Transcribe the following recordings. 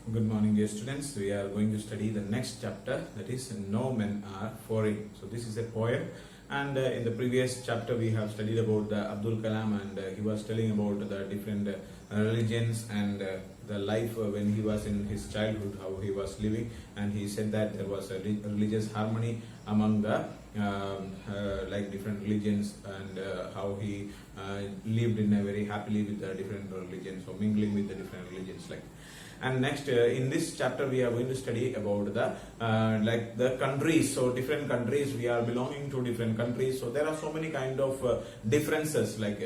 Good morning, dear students. We are going to study the next chapter, that is No Men Are Foreign. So this is a poem, and in the previous chapter we have studied about the Abdul Kalam, and he was telling about the different religions and the life when he was in his childhood, how he was living, and he said that there was a religious harmony among the like different religions, and how he lived in a very happily with the different religions, or mingling with the different religions like. And next in this chapter we are going to study about the like the countries. So different countries, we are belonging to different countries, so there are so many kind of differences, like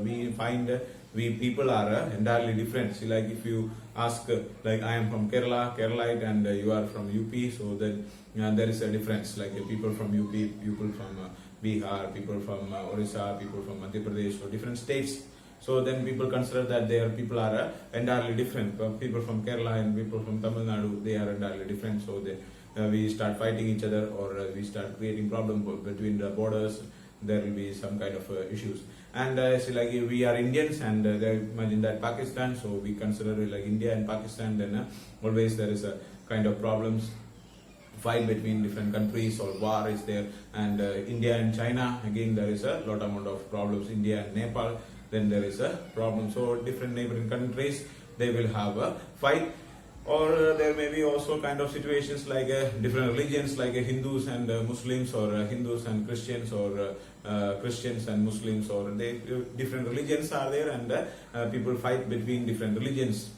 we find we people are entirely different. See, like if you ask like I am from Keralite, and you are from UP, so then there is a difference, like people from UP, people from Bihar, people from Orissa, people from Madhya Pradesh, so different states. So then people consider that their people are entirely different. People from Kerala and people from Tamil Nadu, they are entirely different. So we start fighting each other, or we start creating problems between the borders. There will be some kind of issues. And see, like we are Indians, and imagine that Pakistan. So we consider it like India and Pakistan. Then always there is a kind of problems, fight between different countries, or war is there. And India and China, again there is a lot amount of problems. India and Nepal, then there is a problem. So different neighboring countries, they will have a fight. Or there may be also kind of situations like different religions, like Hindus and Muslims, or Hindus and Christians, or Christians and Muslims, or different religions are there, and people fight between different religions.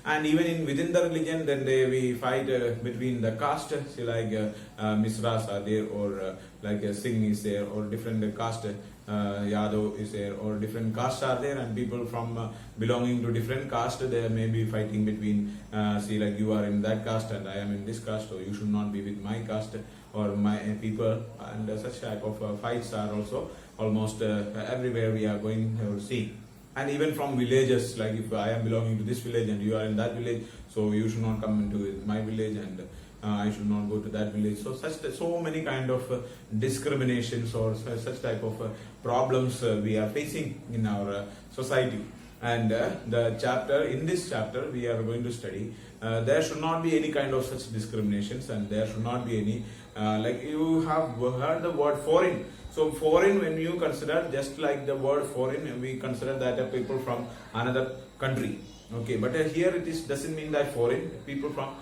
And even within the religion, then we fight between the caste. See, like Misras are there, or like Singh is there, or different caste, Yadav is there, or different castes are there, and people from belonging to different caste, they may be fighting between. See, like you are in that caste and I am in this caste, so you should not be with my caste or my people, and such type of fights are also almost everywhere we are going to see. And even from villages, like if I am belonging to this village and you are in that village, so you should not come into my village, and I should not go to that village. So so many kind of discriminations, or such type of problems we are facing in our society. And in this chapter we are going to study, there should not be any kind of such discriminations, and there should not be any like you have heard the word foreign. So foreign, when you consider, just like the word foreign, we consider that people from another country. Okay, but here it doesn't mean that foreign, people from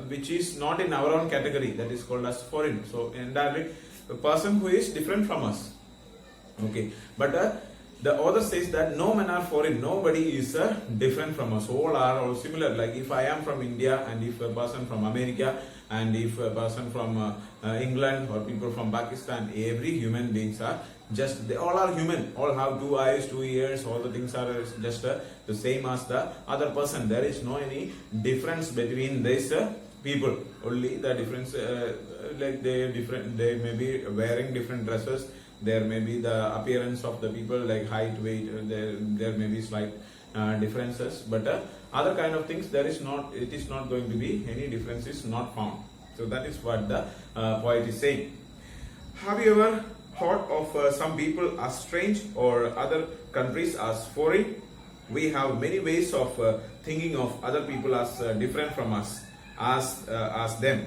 which is not in our own category, that is called as foreign. So entirely a person who is different from us. Okay, but the author says that no men are foreign, nobody is different from us, all are all similar. Like if I am from India, and if a person from America, and if a person from England, or people from Pakistan, every human beings are they all are human, all have 2 eyes, 2 ears, all the things are just the same as the other person. There is no any difference between these people. Only the difference, like they may be wearing different dresses. There may be the appearance of the people, like height, weight, there may be slight differences, but other kind of things, it is not going to be any differences not found. So that is what the poet is saying. Have you ever thought of some people as strange, or other countries as foreign? We have many ways of thinking of other people as different from us, as them.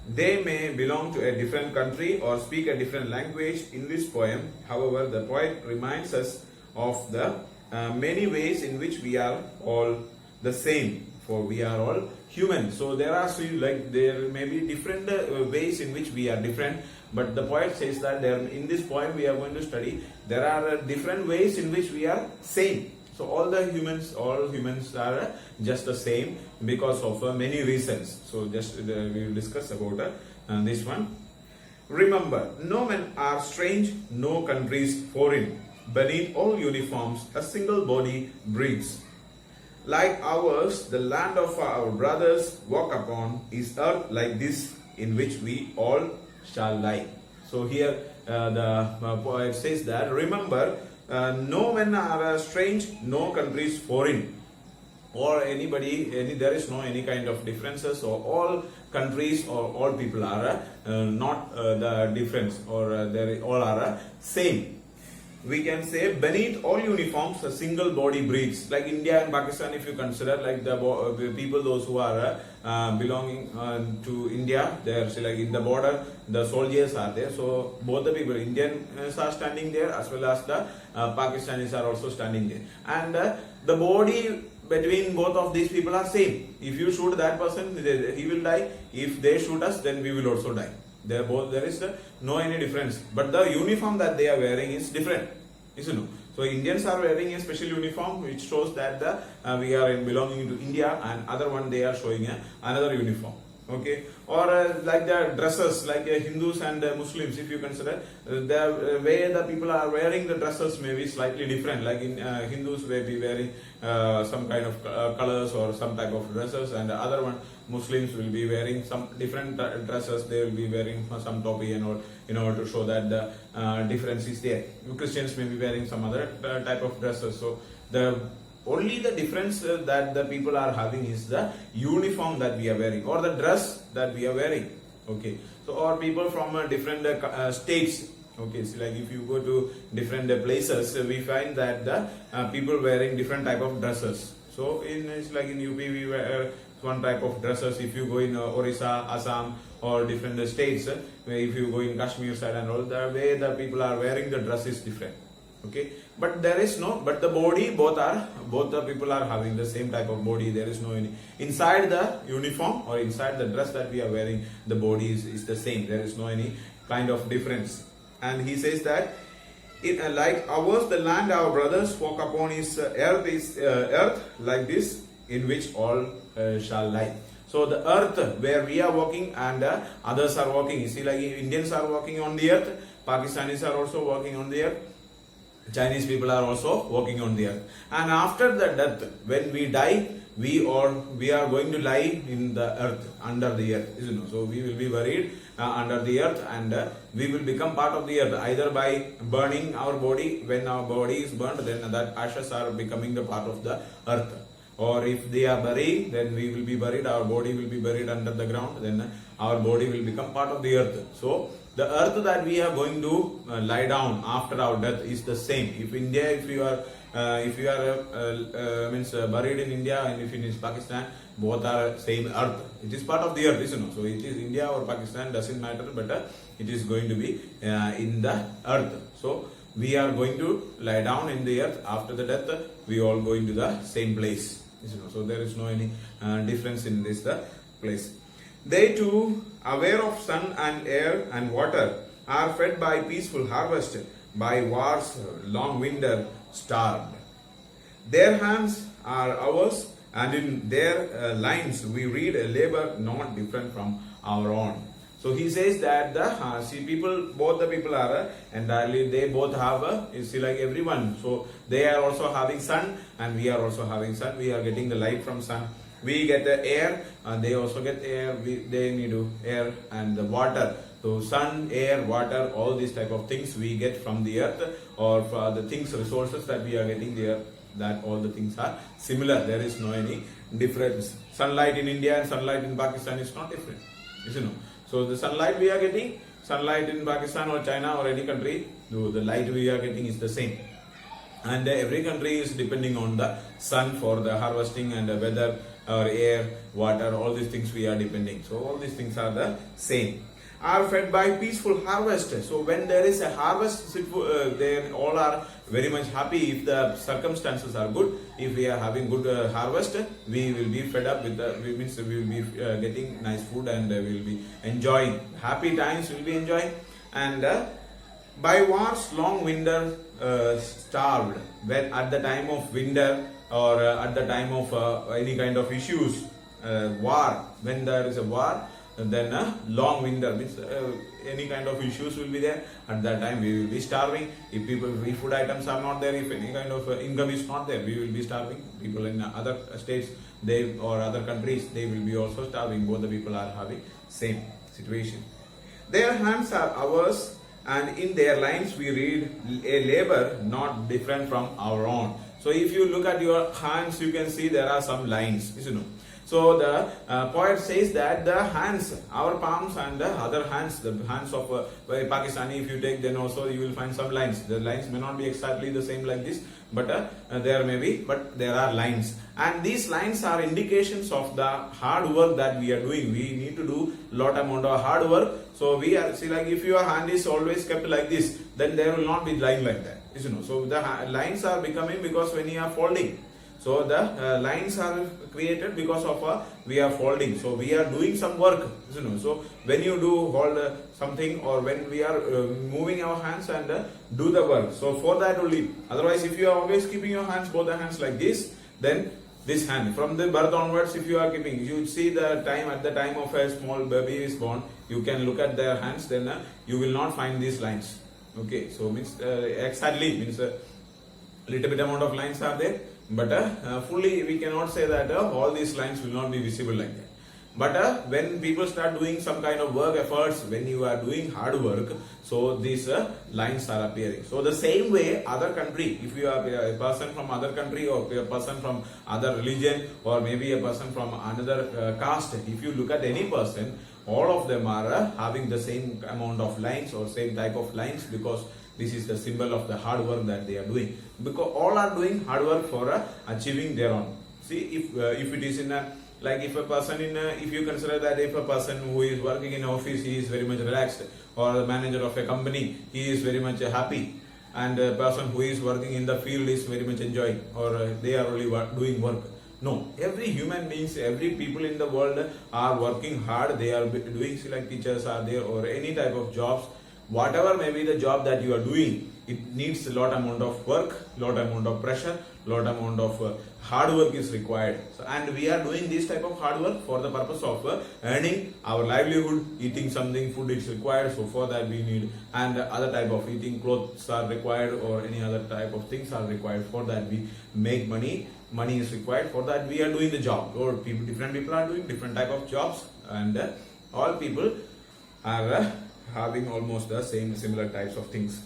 They may belong to a different country or speak a different language. In this poem, however, the poet reminds us of the many ways in which we are all the same, for we are all human. So there may be different ways in which we are different, but the poet says that in this poem we are going to study, there are different ways in which we are same. So all humans are just the same because of many reasons. So just we will discuss about this one. Remember, no men are strange, no countries foreign. Beneath all uniforms, a single body breathes. Like ours, the land of our brothers walk upon is earth like this, in which we all shall lie. So here the poet says that, remember, no men are strange, no countries foreign, or there is no any kind of differences, or all countries or all people are not the difference, or they all are same. we can say beneath all uniforms a single body breathes. Like India and Pakistan, if you consider, like the people, those who are belonging to India, they are like in the border, the soldiers are there. So both the people, Indians are standing there as well as the Pakistanis are also standing there. And the body between both of these people are same. If you shoot that person, he will die. If they shoot us, then we will also die. There is no any difference, but the uniform that they are wearing is different, isn't it? So Indians are wearing a special uniform which shows that we are belonging to India, and other one they are showing another uniform. Okay, or like the dresses, like Hindus and Muslims, if you consider, the way the people are wearing the dresses may be slightly different. Like in Hindus may be wearing some kind of colors or some type of dresses, and the other one Muslims will be wearing some different dresses. They will be wearing some topi and all, in order to show that the difference is there. Christians may be wearing some other type of dresses. So only the difference that the people are having is the uniform that we are wearing, or the dress that we are wearing. Okay, so or people from different states. Okay, so like if you go to different places, we find that the people wearing different type of dresses. So it's like in UP we wear one type of dresses. If you go in Orissa, Assam, or different states, if you go in Kashmir side and all, the way the people are wearing the dress is different. Okay, but there is no, but the body, both the people are having the same type of body. There is no any inside the uniform or inside the dress that we are wearing, the body is the same. There is no any kind of difference. And he says that like ours, the land our brothers walk upon is earth like this, in which all shall lie. So the earth where we are walking and others are walking. You see, like Indians are walking on the earth, Pakistanis are also walking on the earth, Chinese people are also walking on the earth. And after the death, when we die, we are going to lie in the earth, under the earth, isn't it? So we will be buried under the earth, and we will become part of the earth, either by burning our body. When our body is burnt, then that ashes are becoming the part of the earth. Or if they are buried, then we will be buried, our body will be buried under the ground, then our body will become part of the earth. So the earth that we are going to lie down after our death is the same. If India, if you are buried in India, and if it is Pakistan, both are same earth. It is part of the earth, isn't it? So it is India or Pakistan, doesn't matter, but it is going to be in the earth. So we are going to lie down in the earth after the death. We all going to the same place, isn't it? So there is no any difference in this place. They too, aware of sun and air and water, are fed by peaceful harvest, by war's long winter starved. Their hands are ours, and in their lines we read a labor not different from our own. So he says that both the people are entirely, they both have you see, like everyone. So they are also having sun, and we are also having sun. We are getting the light from sun. We get the air, and they also get air. They need air and the water. So sun, air, water, all these type of things we get from the earth, or for the things, resources that we are getting there, that all the things are similar. There is no any difference. Sunlight in India and sunlight in Pakistan is not different, isn't it? So the sunlight we are getting, sunlight in Pakistan or China or any country, the light we are getting is the same. And every country is depending on the sun for the harvesting and the weather or air, water, all these things we are depending. So all these things are the same. Are fed by peaceful harvest. So when there is a harvest, they all are very much happy if the circumstances are good. If we are having good harvest, we will be fed up with we will be getting nice food, and we will be enjoying happy times. We will be enjoying, and by war's long winter starved. When at the time of winter or at the time of any kind of issues, war. When there is a war, then long winter means any kind of issues will be there. At that time we will be starving. If food items are not there, if any kind of income is not there, we will be starving. People in other states, or other countries, they will be also starving. Both the people are having same situation. Their hands are ours, and in their lines we read a labor not different from our own. So if you look at your hands, you can see there are some lines, isn't it? So the poet says that the hands, our palms and the other hands, the hands of Pakistani, if you take, then also you will find some lines. The lines may not be exactly the same like this, but there may be, but there are lines, and these lines are indications of the hard work that we are doing. We need to do lot amount of hard work. So we are, see, like if your hand is always kept like this, then there will not be line like that, you know. So the lines are becoming because when you are folding. So the lines are created because of we are folding. So we are doing some work, you know. So when you do hold something, or when we are moving our hands and do the work. So for that only. Otherwise, if you are always keeping your hands, both the hands like this, then this hand from the birth onwards, if you are keeping, you see the time at the time of a small baby is born, you can look at their hands, then you will not find these lines. Okay, so means exactly means little bit amount of lines are there. But fully we cannot say that all these lines will not be visible like that. But when people start doing some kind of work efforts, when you are doing hard work, so these lines are appearing. So the same way, other country, if you are a person from other country, or a person from other religion, or maybe a person from another caste, if you look at any person, all of them are having the same amount of lines or same type of lines, because this is the symbol of the hard work that they are doing. Because all are doing hard work for achieving their own. See, if it is in a, like if a person in a, if you consider that if a person who is working in an office, he is very much relaxed, or the manager of a company, he is very much happy, and a person who is working in the field is very much enjoying, or they are only doing work. No, every human beings, every people in the world are working hard. They are doing, like teachers are there, or any type of jobs. Whatever may be the job that you are doing, it needs a lot amount of work, lot amount of pressure, lot amount of hard work is required. So, and we are doing this type of hard work for the purpose of earning our livelihood, eating something, food is required. So for that we need, and other type of eating, clothes are required, or any other type of things are required. For that we make money. Money is required. For that we are doing the job. Or people, different people are doing different type of jobs, and all people are having almost the same similar types of things.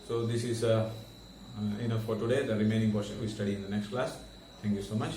So this is enough for today. The remaining portion we study in the next class. Thank you so much.